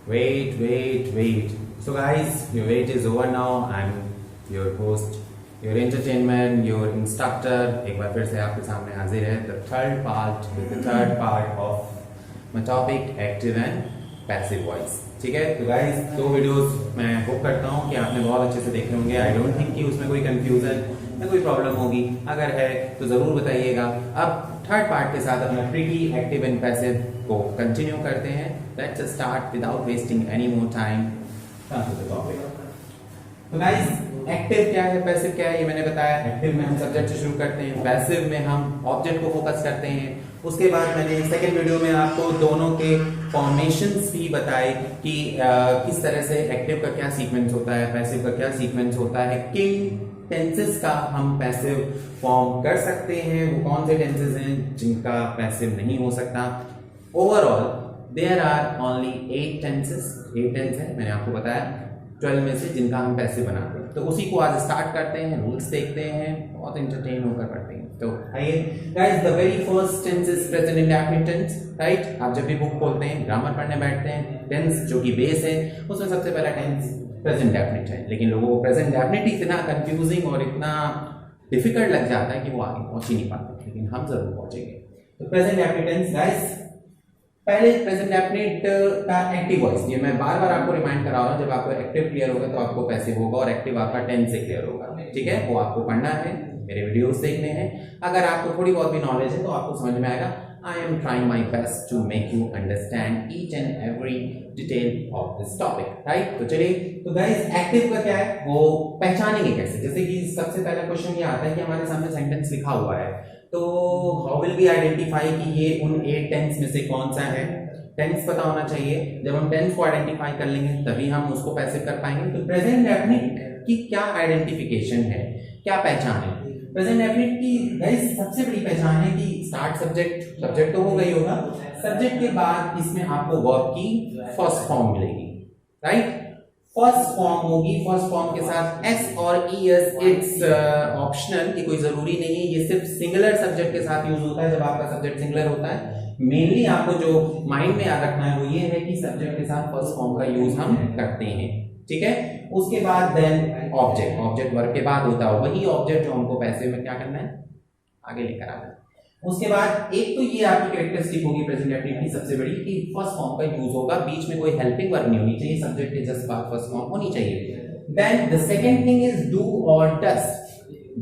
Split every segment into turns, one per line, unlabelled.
Wait. So guys, your wait is over now. I'm your host, your entertainment, your instructor. एक बार फिर से आपके सामने हाजिर है the third part of my topic, active and passive voice. ठीक है, तो गाइस दो वीडियोस मैं होप करता हूँ कि आपने बहुत अच्छे से देखे होंगे. आई डोंट थिंक कि उसमें कोई कंफ्यूजन या कोई प्रॉब्लम होगी. अगर है तो जरूर बताइएगा. अब थर्ड पार्ट के साथ अपना ट्रिकी एक्टिव एंड पैसिव को कंटिन्यू करते हैं. Let's start without wasting any more time. तो गाइस एक्टिव क्या है, पैसिव क्या है, ये मैंने बताया. एक्टिव में हम सब्जेक्ट से शुरू करते हैं, पैसिव में हम ऑब्जेक्ट को फोकस करते हैं. उसके बाद मैंने सेकंड वीडियो में आपको दोनों के फॉर्मेशंस भी बताए कि किस तरह से एक्टिव का क्या सीक्वेंस होता है, पैसिव का क्या सीक्वेंस होता है, किन टेंसेस का हम पैसिव फॉर्म कर सकते हैं, वो कौन से टेंसेस हैं जिनका पैसिव नहीं हो सकता. Overall there are only 8 tenses. 8 tense है, मैंने आपको बताया 12 में से जिनका हम पैसिव बनाते हैं. तो उसी को आज स्टार्ट करते हैं, रूल्स देखते हैं, बहुत एंटरटेन होकर पढ़ते हैं. तो आइए guys, the very first tense is present indefinite tense. Right, आप जब भी बुक खोलते हैं, ग्रामर पढ़ने बैठते हैं, टेंस जो कि बेस है, उसमें सबसे पहला टेंस प्रेजेंट डेफिनिट है. लेकिन लोगों को प्रेजेंट डेफिनिट इतना कंफ्यूजिंग और इतना डिफिकल्ट लग जाता है कि वो आगे पहुंच ही नहीं पाते, लेकिन हम जरूर पहुंचेंगे. तो प्रेजेंट डेफिनिट टेंस गाइस, पहले प्रेजेंट डेफिनिट का एक्टिव वॉइस, ये मैं बार बार आपको रिमाइंड करा रहा हूं. जब आपको एक्टिव क्लियर होगा तो आपको पैसिव होगा, और एक्टिव आपका टेंस से क्लियर होगा. ठीक है, वो आपको पढ़ना है, मेरे वीडियोस देखने हैं. अगर आपको थोड़ी बहुत भी नॉलेज है तो आपको समझ में आएगा. I am trying my best to make you understand each and every detail of this topic. Right, तो चलिए. तो गाइस एक्टिव का क्या है, वो पहचानेंगे कैसे. जैसे कि सबसे पहला क्वेश्चन ये आता है कि हमारे सामने सेंटेंस लिखा हुआ है, तो हाउ विल वी आइडेंटिफाई कि ये उन 8 टेंस में से कौन सा है. टेंस पता होना चाहिए. जब हम टेंस को आइडेंटिफाई कर लेंगे तभी हम उसको पैसिव कर पाएंगे. तो प्रेजेंट डेफिनिट की क्या आइडेंटिफिकेशन है, क्या पहचान है. प्रेजेंट डेफिनिट की गाइस सबसे बड़ी पहचान है कि स्टार्ट सब्जेक्ट तो हो गई होगा, सब्जेक्ट के बाद इसमें आपको वर्ब की फर्स्ट फॉर्म मिलेगी. राइट, फर्स्ट फॉर्म होगी. फर्स्ट फॉर्म के साथ एस और ईएस इट्स ऑप्शनल, ये कोई जरूरी नहीं है. ये सिर्फ सिंगुलर सब्जेक्ट के साथ यूज होता है. जब आपका सब्जेक्ट सिंगुलर होता है, मेनली आपको जो माइंड में याद रखना है वो ये है कि सब्जेक्ट के साथ फर्स्ट फॉर्म का यूज हम करते हैं. ठीक है, उसके बाद देन ऑब्जेक्ट वर्ब के बाद होता है. वही ऑब्जेक्ट जो हमको पैसिव में क्या करना है, आगे लेकर आना है. उसके बाद एक तो ये आपकी कैरेक्टरिस्टिक होगी प्रेजेंट डेफिनिट की सबसे बड़ी, कि फर्स्ट फॉर्म का यूज होगा, बीच में कोई हेल्पिंग वर्ब नहीं होनी चाहिए, सब्जेक्ट के जस्ट बाद फर्स्ट फॉर्म होनी चाहिए. Then the second thing is do और डस.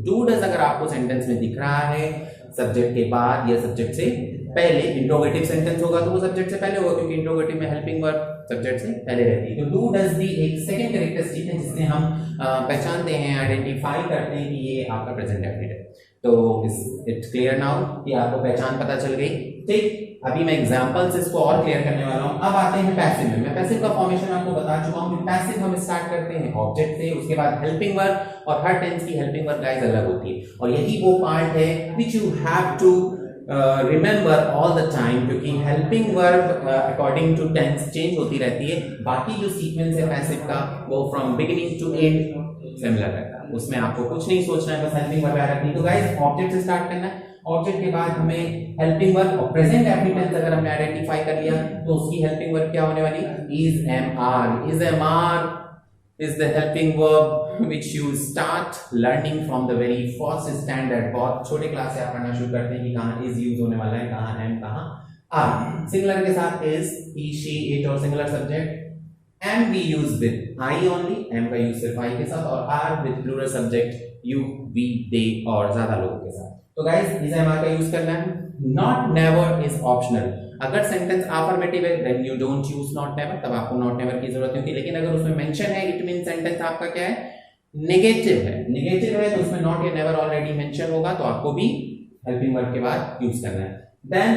डू डस अगर आपको सेंटेंस में दिख रहा है सब्जेक्ट के बाद या सब्जेक्ट से पहले, इंट्रोगेटिव सेंटेंस होगा तो वो सब्जेक्ट से पहले होगा, क्योंकि इंट्रोगेटिव में हेल्पिंग वर्ब सब्जेक्ट से पहले रहती है. तो डू डस भी एक सेकंड कैरेक्टरिस्टिक है जिससे हम पहचानते हैं, आइडेंटिफाई करते हैं कि ये आपका प्रेजेंट डेफिनिट है. तो इट्स क्लियर नाउ कि आपको पहचान पता चल गई. ठीक, अभी मैं एग्जांपल्स इसको और क्लियर करने वाला हूं. अब आते हैं पैसिव में. मैं पैसिव का फॉर्मेशन आपको बता चुका हूं कि पैसिव हम स्टार्ट करते हैं ऑब्जेक्ट से, उसके बाद हेल्पिंग वर्ब, और हर टेंस की हेल्पिंग वर्ब गाइस अलग होती है. और यही वो पार्ट है which you have to remember all the time, क्योंकि helping verb according to tense change होती रहती है. बाकी जो सीक्वेंस है पैसिव का वो from beginning to end similar रहता है. उसमें आपको कुछ नहीं सोचना है, बस हेल्पिंग वर्ब रखनी है. तो गाइस ऑब्जेक्ट से स्टार्ट करना है. ऑब्जेक्ट के बाद हमें हेल्पिंग वर्ब और प्रेजेंट डेफिनिट टेंस अगर हमने आइडेंटिफाई कर लिया तो उसकी हेल्पिंग वर्ब क्या होने वाली, is am are. Is am are is the helping verb which you start learning from the very first standard. बहुत छोटे क्लास से आप पढ़ना शुरू करते हैं कि कहाँ is यूज होने वाला है, कहाँ am, कहाँ are. सिंगुलर के साथ is, he, she, it और singular subject. am we use with I only, am का यूज सिर्फ I के साथ, और are with plural subject you, we, they और ज्यादा लोगों के साथ. तो guys is am are का यूज करना है. not never is optional. अगर सेंटेंस अफर्मेटिव है then you don't use not never, तब आपको नॉट नेवर की जरूरत नहीं होती. लेकिन अगर उसमें मेंशन है, इट मीन सेंटेंस आपका क्या है, नेगेटिव है. नेगेटिव है तो उसमें नॉट या नेवर ऑलरेडी मेंशन होगा, तो आपको भी हेल्पिंग वर्ब के बाद यूज करना है. देन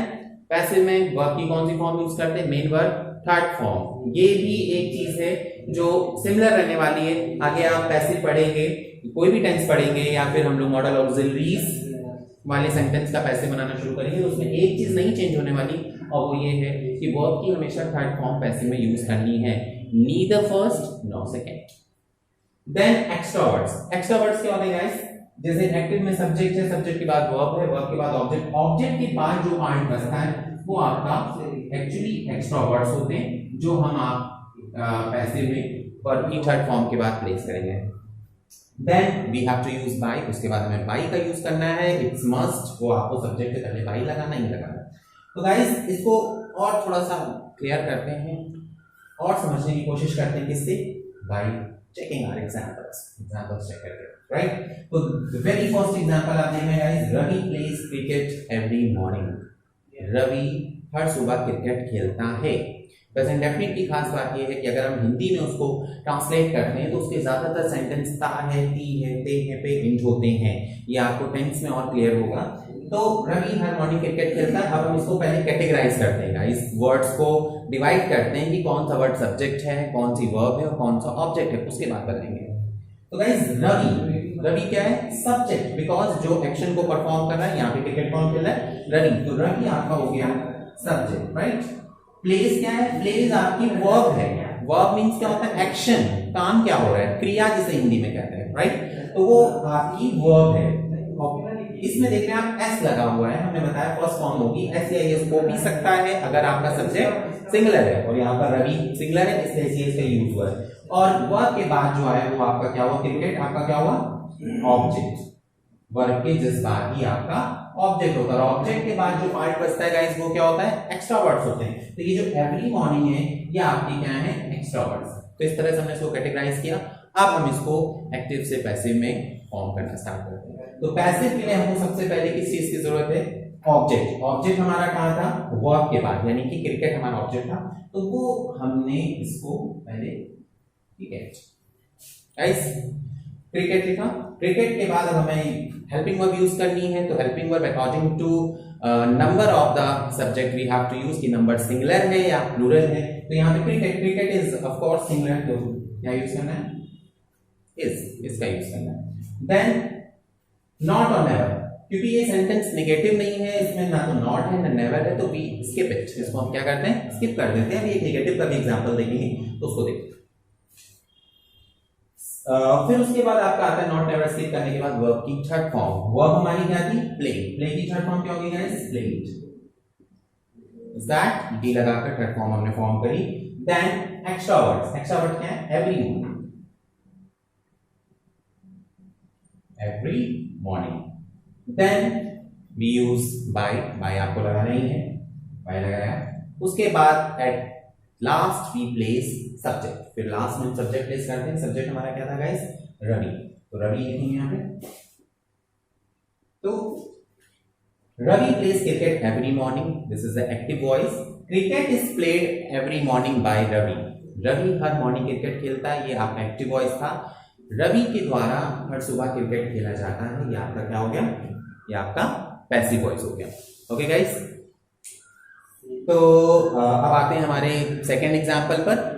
पैसिव में वर्ब की कौन सी फॉर्म यूज करते हैं, मेन वर्ब, थर्ड फॉर्म. ये भी एक चीज है जो सिमिलर रहने वाली है. आगे आप पैसिव पढ़ेंगे, कोई भी टेंस पढ़ेंगे या फिर हम लोग मॉडल ऑक्सिलरीज वाले सेंटेंस का पैसिव बनाना शुरू करेंगे, तो उसमें एक चीज नहीं चेंज होने वाली, और वो ये है कि वर्ब की हमेशा थर्ड फॉर्म पैसिव में यूज करनी है, neither first no second. Then extra words. Extra words क्या होते हैं गाइस, जैसे एक्टिव में सब्जेक्ट है, सब्जेक्ट के बाद वर्ब है, वर्ब के बाद ऑब्जेक्ट, ऑब्जेक्ट के बाद जो पार्ट बचता है वो आपका एक्चुअली एक्स्ट्रावर्ड्स होते हैं, जो हम आप पैसिव में वर्ब की थर्ड फॉर्म के बाद प्लेस करेंगे। Then we have to use by, उसके बाद हमें बाय का यूज करना है, इट्स मस्ट, वो आपको सब्जेक्ट के पहले बाय लगाना ही लगाना। तो गाइस इसको और थोड़ा सा क्लियर करते हैं और समझने की कोशिश करते हैं, किससे? By checking our examples check करके, राइट। तो द वेरी फर्स्ट एग्जांपल आप देख रहे हैं guys, Ravi plays cricket every morning. Ravi हर सुबह क्रिकेट खेलता है। प्रेजेंट डेफिनेट की खास बात यह है कि अगर हम हिंदी में उसको ट्रांसलेट करते हैं तो उसके ज्यादातर सेंटेंस ता है, ती है, ते है पे इंट होते हैं। ये आपको टेंस में और क्लियर होगा। तो रवि हर मॉर्निंग क्रिकेट खेलता है। अब हम इसको पहले कैटेगराइज करते हैं, इस वर्ड्स को डिवाइड करते हैं कि कौन सा वर्ड सब्जेक्ट है, कौन सी वर्ब है और कौन सा ऑब्जेक्ट है, उसके बाद बताएंगे। तो गाइस रवि क्या है? सब्जेक्ट, बिकॉज जो एक्शन को परफॉर्म कर रहा है, यहाँ पे क्रिकेट कौन खेल रहा है? रवि। तो रवि आपका हो गया सब्जेक्ट, राइट। प्लेस क्या है? प्लेस आपकी वर्ब है। वर्ब मींस क्या होता है? एक्शन, काम क्या हो रहा है, क्रिया जिसे हिंदी में कहते हैं, राइट। तो वो आपकी वर्ब है। इसमें देख रहे हैं आप एस लगा हुआ है, हमने बताया फर्स्ट फॉर्म होगी एस या एस हो भी सकता है अगर आपका सब्जेक्ट सिंगुलर है, और यहाँ पर रवि सिंगुलर है इसलिए एस का यूज हुआ है। और वर्ब के बाद जो है वो आपका क्या हुआ? क्रिकेट आपका क्या हुआ? ऑब्जेक्ट। वर्ब के जिस बाद ही आपका ऑब्जेक्ट होता है, और ऑब्जेक्ट के बाद जो पार्ट बचता है गाइस वो क्या होता है? एक्स्ट्रा वर्ड्स होते हैं। तो ये जो एवरी मॉर्निंग है ये आपकी क्या है? Extra words. तो इस तरह से हमने इसको कैटेगराइज किया। अब हम इसको एक्टिव से पैसिव में फॉर्म करना स्टार्ट करते हैं। तो पैसिव के लिए हमको सबसे पहले किस चीज की जरूरत है? ऑब्जेक्ट। ऑब्जेक्ट हमारा कहाँ था? वर्ब के बाद, यानी कि क्रिकेट हमारा ऑब्जेक्ट था, तो वो हमने इसको पहले क्रिकेट गाइस क्रिकेट लिखा। क्रिकेट के बाद अब हमें हेल्पिंग वर्ब यूज करनी है। तो helping verb according to number of the subject we have to use, कि नंबर सिंगुलर है या प्लूरल है। तो यहाँ पे cricket, cricket is of course singular, तो क्या यूज करना है? इसका यूज करना है। देन नॉट और नेवर, क्योंकि ये सेंटेंस नेगेटिव नहीं है, इसमें ना तो नॉट है ना नेवर है, तो वी स्किप इट, इसको हम क्या करते हैं? स्किप कर देते हैं। अभी एक नेगेटिव का भी एग्जांपल देखेंगे तो उसको देखते हैं। फिर उसके बाद आपका आता है नॉट नेवर। स्किप करने के बाद वर्ब की थर्ड फॉर्म, वर्ब हमारी क्या थी? प्ले। प्ले की थर्ड फॉर्म क्या होगी guys? Played. Is that D लगाकर थर्ड फॉर्म हमने फॉर्म करी। Then extra words, extra word क्या है? Every morning, every morning. Then we use by, by आपको लगाना ही है, बाय लगाया। उसके बाद at last we place subject, फिर लास्ट में सब्जेक्ट प्लेस करते हैं। सब्जेक्ट हमारा क्या था गाइस? रवि। तो रवि लिखेंगे यहाँ पे। तो Ravi plays cricket every morning, this is the active voice. Cricket is played every morning by Ravi. Ravi हर मॉर्निंग क्रिकेट खेलता है, ये आपका एक्टिव वॉइस था। रवि के द्वारा हर सुबह क्रिकेट खेला जाता है, ये आपका क्या हो गया? ये आपका पैसिव वॉइस हो गया। ओके गाइस, तो अब आते हैं हमारे सेकेंड एग्जाम्पल पर।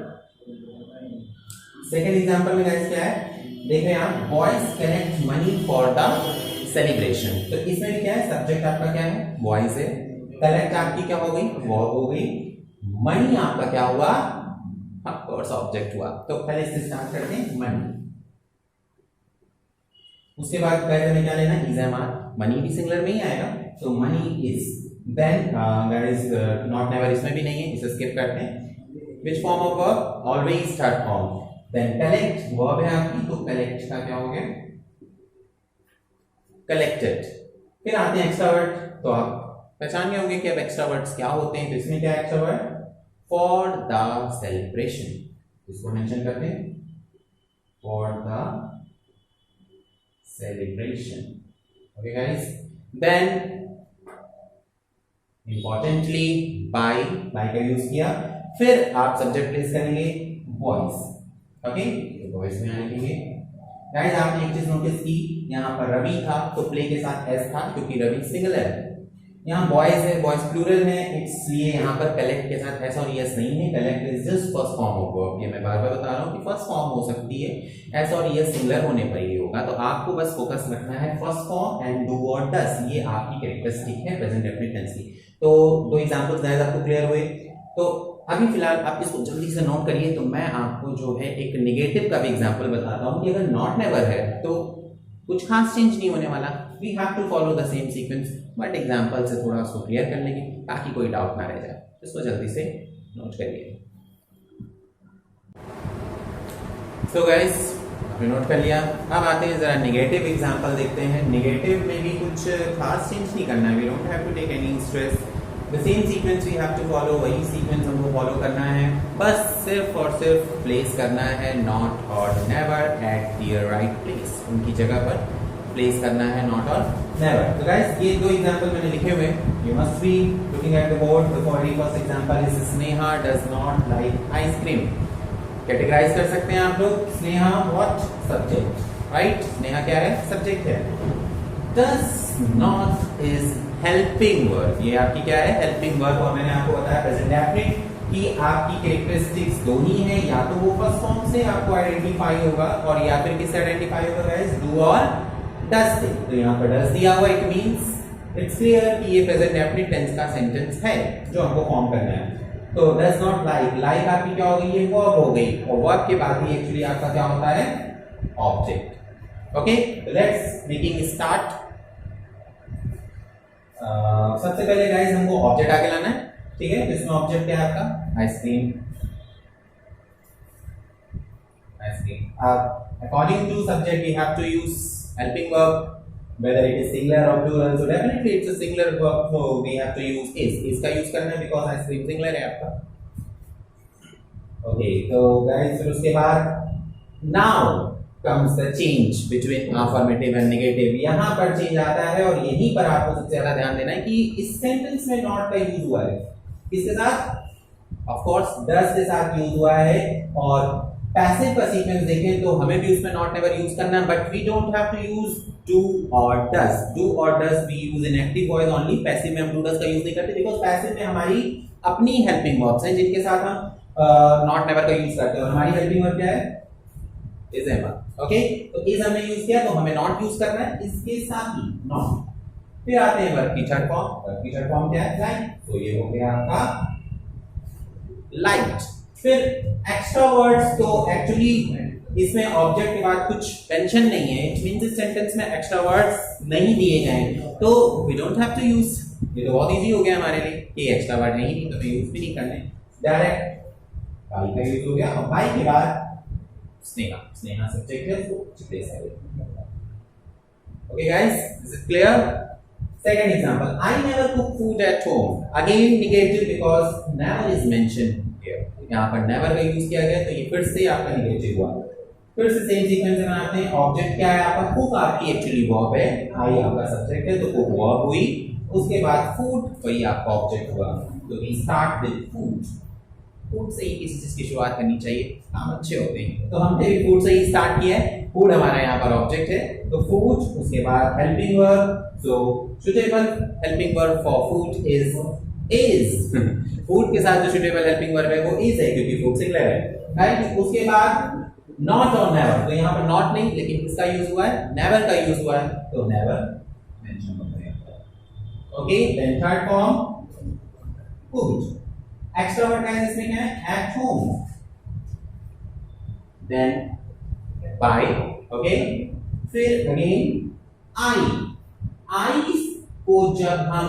सेकेंड एग्जाम्पल में गाइस क्या है? देख रहे हैं आप, boys collect money for the celebration. तो इसमें भी क्या है? सब्जेक्ट आपका क्या है? बॉयज है। कलेक्ट आपकी क्या हो गई? वर्ब हो गई। मनी आपका क्या हुआ? ऑफ कोर्स ऑब्जेक्ट हुआ। तो पहले इससे स्टार्ट करते हैं, मनी। उसके बाद पहले हमें क्या लेना? Is am are. मनी भी सिंगुलर में ही आएगा, तो money is. Then guys not never इसमें भी नहीं है, इसे स्किप करते हैं। Which form of verb? Always third form. Then correct verb है आपकी, तो कलेक्ट का क्या हो गया? कलेक्टेड। फिर आते हैं एक्स्ट्रा वर्ड। तो आप पहचान गए होंगे कि अब एक्स्ट्रा वर्ड्स क्या होते हैं। तो इसमें क्या है extra word? For the celebration, इसको मेंशन करते हैं, for the celebration. Okay guys, then importantly by का यूज किया। फिर आप सब्जेक्ट प्लेस करेंगे बॉयज। ओके, तो बॉयज में आएंगे गाइस। आपने एक चीज नोटिस की, यहाँ पर रवि था तो प्ले के साथ एस था, क्योंकि रवि सिंगुलर है। यहाँ बॉयज है, बॉयज प्लूरल है, इसलिए यहाँ पर कलेक्ट के साथ एस और यस नहीं है। Collect is just first form of verb. ये मैं बार बार बता रहा हूँ कि फर्स्ट फॉर्म हो सकती है, एस और यस सिंगुलर होने पर ही होगा। तो आपको बस फोकस रखना है फर्स्ट फॉर्म एंड डू और डस, ये आपकी कैरेक्टरिस्टिक है प्रेजेंट डेफिनिट टेंस की। तो दो एग्जांपल्स गाइस आपको क्लियर हुए। तो अभी फिलहाल आप इसको जल्दी से नोट करिए। तो मैं आपको जो है एक नेगेटिव का भी एग्जांपल बताता हूँ कि अगर नॉट नेवर है तो कुछ खास चेंज नहीं होने वाला। We have to follow the same sequence, but example से थोड़ा उसको क्लियर कर लेंगे ताकि कोई डाउट ना रह जाए। इसको जल्दी से नोट करिए। सो गाइस आपने नोट कर लिया। अब आते हैं जरा नेगेटिव एग्जांपल देखते हैं। नेगेटिव में भी कुछ खास चेंज नहीं करना है, we don't have to take any stress, the same sequence we have to follow, वही सीक्वेंस हमको फॉलो करना है, बस सिर्फ और सिर्फ प्लेस करना है नॉट और never eight there right place, उनकी जगह पर प्लेस करना है नॉट और नेवर। तो गाइस ये दो एग्जांपल मैंने लिखे हुए हैं, you must be looking at the board. The very first example is Sneha does not like ice cream. Categorise कर सकते हैं आप लोग, Sneha what subject, right, Sneha क्या है, सब्जेक्ट है। Does not is helping verb, ये आपकी क्या है, हेल्पिंग वर्ब। और मैंने आपको बताया प्रेजेंट डेफिनिट कि आपकी कैरेक्टरिस्टिक्स दो ही हैं, या तो वो फर्स्ट फॉर्म से आपको आइडेंटिफाई होगा और या फिर किससे आइडेंटिफाई होगा गाइस, डू और डज से। तो यहाँ पर डज दिया हुआ, इट मींस इट्स क्लियर कि ये प्रेजेंट डेफिनिट टेंस का सेंटेंस है जो हमको फॉर्म करना है। तो डज नॉट लाइक, लाइक आपकी क्या हो गई, ये वर्ब हो गई, और वर्ब के बाद ही एक्चुअली आपका क्या होता है, object. Okay, let's making start. सबसे पहले गाइस हमको ऑब्जेक्ट आगे लाना है, ठीक है। इसमें ऑब्जेक्ट क्या है आपका, ice cream. Ice cream according to subject we have to use helping verb, whether it is singular or plural, so definitely it's a singular verb, so we have to use is का यूज करना है because ice cream singular है आपका। Okay, तो guys फिर उसके बाद now comes the change between affirmative and negative। यहाँ पर चेंज आता है और यहीं पर आपको सबसे ज्यादा ध्यान देना है कि इस सेंटेंस में नॉट का यूज हुआ है, किसके साथ, ऑफ कोर्स डज के साथ यूज हुआ है। और पैसिव का सीक्वेंस देखें तो हमें भी उसमें नॉट नेवर यूज करना है, but we don't have to use do और डज। डू और does we use in active voice only, passive में हम डू डज का यूज नहीं करते बिकॉज़ पैसिव में हमारी अपनी हेल्पिंग वर्ब्स हैं जिनके साथ हम नॉट नेवर का यूज करते हैं। और हमारी हेल्पिंग वर्ब क्या है, इज एम। ओके, तो इज हमने यूज किया तो हमें नॉट यूज करना है इसके साथ ही, नॉट। फिर आते हैं वर्ब की थर्ड फॉर्म, वर्ब की थर्ड फॉर्म क्या है, लाइट। तो ये हो गया आपका लाइट। फिर एक्स्ट्रा वर्ड्स, तो एक्चुअली इसमें ऑब्जेक्ट के बाद कुछ टेंशन नहीं है, इट मींस इस सेंटेंस में एक्स्ट्रा वर्ड्स नहीं दिए गए तो we don't have to use. ये तो बहुत इजी हो गया हमारे लिए कि एक्स्ट्रा वर्ड नहीं दी तो हमें यूज भी नहीं करने, डायरेक्ट बाई का यूज हो गया। और बाई के बाद स्नेहा, स्नेहा सब्जेक्ट है तो प्लेस है। Okay guys, this is clear. Second example, I never cook food at home. Again negative because never is mentioned here. यहाँ पर never का यूज किया गया तो ये फिर से आपका नेगेटिव हुआ। फिर से सेम सीक्वेंस में आते हैं, ऑब्जेक्ट क्या है आपका, कुक आपकी एक्चुअली वर्ब है, आई आपका सब्जेक्ट है तो कुक वर्ब हुई। उसके बाद फूड वही आपका ऑब्जेक्ट हुआ, तो we start with food. Food से ही किसी चीज की शुरुआत करनी चाहिए, काम अच्छे होते हैं। तो हमने भी फूड से ही स्टार्ट किया है, फूड हमारा यहाँ पर ऑब्जेक्ट है तो फूड। उसके बाद helping verb, so suitable helping verb for food is food के साथ जो सुटेबल हेल्पिंग वर्ब है वो इज है क्योंकि फूड सिंगुलर है, राइट। उसके बाद नॉट और नेवर, तो यहाँ पर नॉट नहीं लेकिन किसका यूज हुआ है, नेवर का यूज हुआ है तो नेवर मेंशन होता है। Okay, then third form food. Extra word का इसमें क्या है, at home, then by. Okay, फिर अगेन आई को जब हम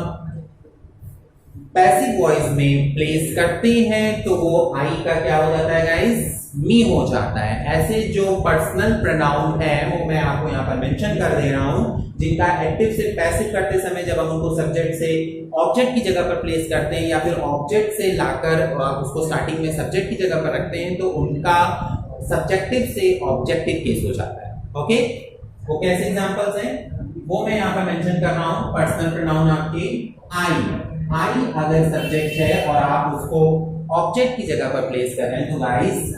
पैसिव वॉइस में प्लेस करते हैं तो वो आई का क्या हो जाता है गाइस, मी हो जाता है। ऐसे जो पर्सनल प्रोनाउन है वो मैं आपको यहाँ पर मेंशन कर दे रहा हूं जिनका एक्टिव से पैसिव करते समय जब हम उनको सब्जेक्ट से ऑब्जेक्ट की जगह पर प्लेस करते हैं या फिर ऑब्जेक्ट से लाकर उसको स्टार्टिंग में सब्जेक्ट की जगह पर रखते हैं तो उनका सब्जेक्टिव से ऑब्जेक्टिव केस हो जाता है। ओके, वो कैसे एग्जांपल्स हैं वो मैं यहाँ पर मेंशन कर रहा हूँ। पर्सनल प्रोनाउन आपकी आई अगर सब्जेक्ट है और आप उसको ऑब्जेक्ट की जगह पर प्लेस कर रहे हैं तो गाइस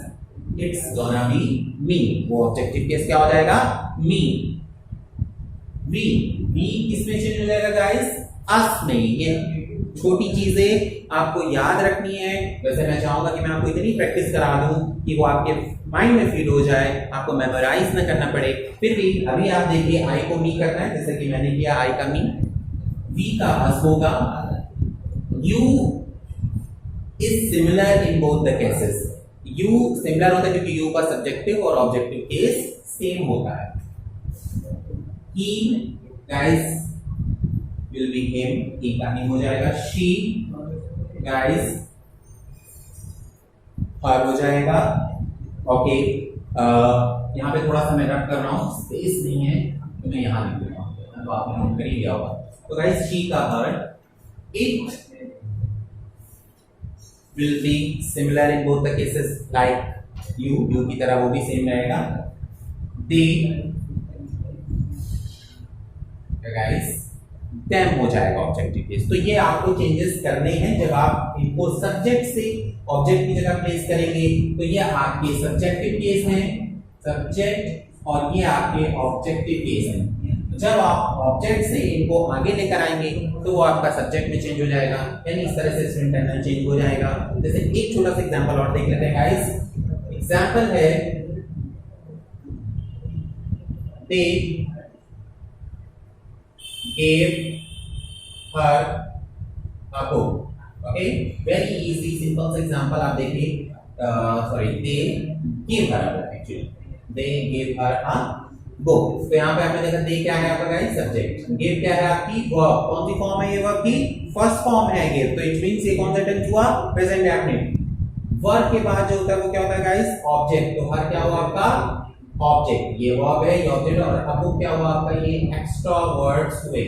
इट्स गोना बी मी। वो ऑब्जेक्टिव केस क्या हो जाएगा, मी। मी किसमें चेंज हो जाएगा गाइस, अस में। ये छोटी चीजें आपको याद रखनी है। वैसे मैं चाहूंगा कि मैं आपको इतनी प्रैक्टिस करा दूं कि वो आपके माइंड में फीड हो जाए, आपको मेमोराइज ना करना पड़े। फिर भी अभी आप देखिए आई को मी करना है जैसे कि मैंने किया, आई का मी, वी का अस होगा। You is similar in both the cases. You similar होता है क्योंकि यू का सब्जेक्टिव और ऑब्जेक्टिव केस सेम होता है। ही guys will be him, he का him हो जाएगा। she guys her हो जाएगा। ओके, यहाँ पे थोड़ा सा मैं रब कर रहा हूँ, स्पेस नहीं है तो मैं यहाँ लिख देता हूँ, तो आपने नोट कर ही लिया होगा। तो गाइस शी का her it will be similar in both the cases like you की तरह वो भी सेम रहेगा। the guys them हो जाएगा ऑब्जेक्टिव केस। तो ये आपको चेंजेस करने हैं जब आप इनको सब्जेक्ट से ऑब्जेक्ट की जगह प्लेस करेंगे। तो ये आपके सब्जेक्टिव केस हैं, सब्जेक्ट, और ये आपके ऑब्जेक्टिव केस हैं। जब आप ऑब्जेक्ट से इनको आगे लेकर आएंगे तो वो आपका सब्जेक्ट में चेंज हो जाएगा, यानी इस तरह से सिंटेंस चेंज हो जाएगा। जैसे एक छोटा सा एग्जांपल और देख लेते हैं गाइस। एग्जांपल है they gave her a book। Okay, very easy simple सा एग्जांपल आप देखिए। Sorry, they gave her a book, actually they gave her a book. तो यहाँ पे आपने देखा दे क्या है आपका गाइस, सब्जेक्ट। गिव क्या है आपकी, वर्ब। कौन सी फॉर्म है ये वर्ब की, फर्स्ट फॉर्म है गिव। तो इट मींस ये कौन सा टेंस हुआ, प्रेजेंट डेफिनिट। वर्ब के बाद जो होता है वो क्या होता है गाइस, ऑब्जेक्ट। तो हर क्या हुआ आपका, ऑब्जेक्ट। ये वर्ब है, ये ऑब्जेक्ट, और अब वो क्या हुआ आपका, ये एक्स्ट्रा वर्ड्स हुए।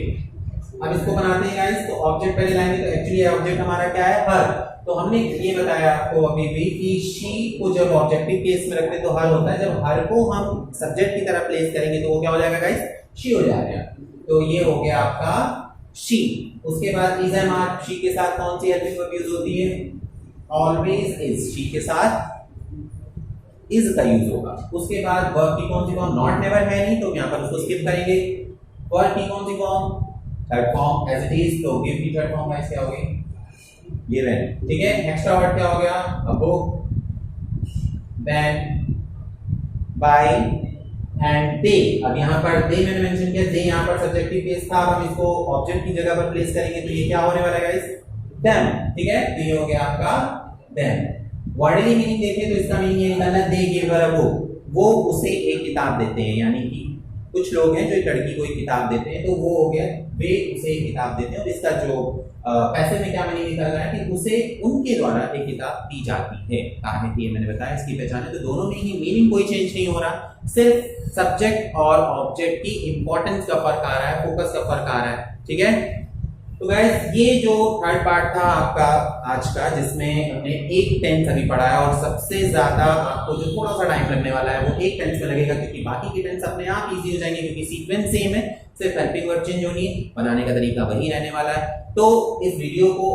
अब इसको बनाते हैं गाइस। तो ऑब्जेक्ट पहले लाएंगे, तो एक्चुअली ऑब्जेक्ट हमारा क्या है, हर। तो हमने ये बताया आपको अभी भी कि शी को जब ऑब्जेक्टिव केस में रखते तो हर होता है, जब हर को हम सब्जेक्ट की तरह प्लेस करेंगे तो वो क्या हो जाएगा गाइस, शी हो जाएगा। तो ये हो गया आपका शी। उसके बाद इज एम आर, शी के साथ कौन सी हेल्पिंग वर्ब यूज होती है, ऑलवेज इज। शी के साथ इज का यूज होगा। उसके बाद वर्ब की कौन सी फॉर्म, नॉट नेवर है नहीं, तो यहां पर उसको स्किप करेंगे। वर्ब की कौन सी form, third form as it is. तो गिव की थर्ड फॉर्म गाइस क्या होगी, given। ठीक है, एक्स्ट्रा वर्ड क्या हो गया, a book, then, by and they। अब यहाँ पर they मैंने मेंशन किया, they यहाँ पर सब्जेक्टिव केस था। अब हम इसको ऑब्जेक्ट की जगह पर प्लेस करेंगे तो ये क्या होने वाला है गाइस, them। ठीक है, तो ये हो गया आपका them। वर्डली मीनिंग देखिए तो इसका मीनिंग ये निकलना है they gave her a book। वो उसे एक किताब देते हैं, यानी कि कुछ लोग हैं जो एक लड़की को एक किताब देते हैं, तो वो हो गया वे उसे एक किताब देते हैं। और इसका जो पैसे में क्या मीनिंग निकल रहा है कि उसे उनके द्वारा एक किताब दी जाती है। कहानी थी मैंने बताया इसकी पहचान है। तो दोनों में ही मीनिंग कोई चेंज नहीं हो रहा, सिर्फ सब्जेक्ट और ऑब्जेक्ट की इंपॉर्टेंस का फर्क आ रहा है, फोकस का फर्क आ रहा है। ठीक है, तो गाइस ये जो थर्ड पार्ट था आपका आज का, जिसमें हमने एक टेंस अभी पढ़ा है, और सबसे ज्यादा आपको जो थोड़ा सा टाइम लगने वाला है वो एक टेंस में लगेगा, क्योंकि बाकी के टेंस अपने आप इजी हो जाएंगे, क्योंकि सीक्वेंस सेम है, सिर्फ हेल्पिंग वर्ब चेंज होनी है, बनाने का तरीका वही रहने वाला है। तो इस वीडियो को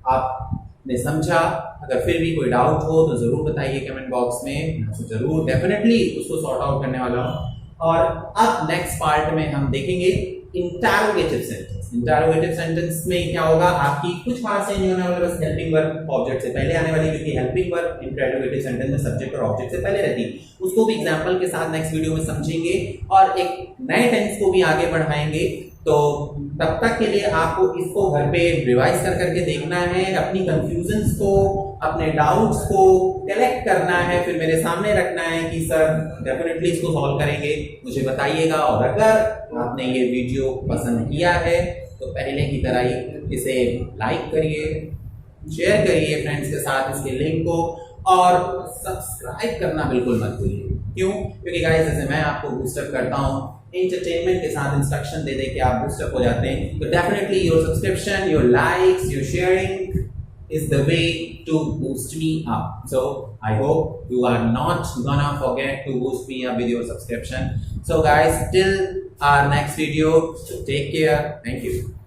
आपने समझा, अगर फिर भी कोई डाउट हो तो जरूर बताइए कमेंट बॉक्स में, जरूर डेफिनेटली उसको सॉर्ट आउट करने वाला हूं। और अब नेक्स्ट पार्ट में हम देखेंगे इंटरोगेटिव सेंटेंस। इंटरोगेटिव सेंटेंस में क्या होगा, आपकी कुछ खास नहीं होने वाला, बस हेल्पिंग वर्ब ऑब्जेक्ट से पहले आने वाली, क्योंकि हेल्पिंग वर्ब इंटरोगेटिव सेंटेंस में सब्जेक्ट और ऑब्जेक्ट से पहले रहती है। उसको भी एग्जांपल के साथ नेक्स्ट वीडियो में समझेंगे और एक नए टेंस को भी आगे बढ़ाएंगे। तो तब तक के लिए आपको इसको घर पे रिवाइज कर करके देखना है, अपनी कंफ्यूजन्स को, अपने डाउट्स को कलेक्ट करना है, फिर मेरे सामने रखना है कि सर डेफिनेटली इसको सॉल्व करेंगे, मुझे बताइएगा। और अगर आपने ये वीडियो पसंद किया है तो पहले की तरह ही इसे लाइक करिए, शेयर करिए फ्रेंड्स के साथ इसके लिंक को, और सब्सक्राइब करना बिल्कुल मत भूलिए। क्यों? क्योंकि गाइस जैसे मैं आपको बूस्टअप करता हूँ एंटरटेनमेंट के साथ, इंस्ट्रक्शन दे दे के आप बूस्टअप हो जाते हैं, तो definitely your subscription, your likes, your sharing is the way to boost me up. So I hope you are not gonna forget to boost me up with your subscription. So guys, till our next video, take care. Thank you.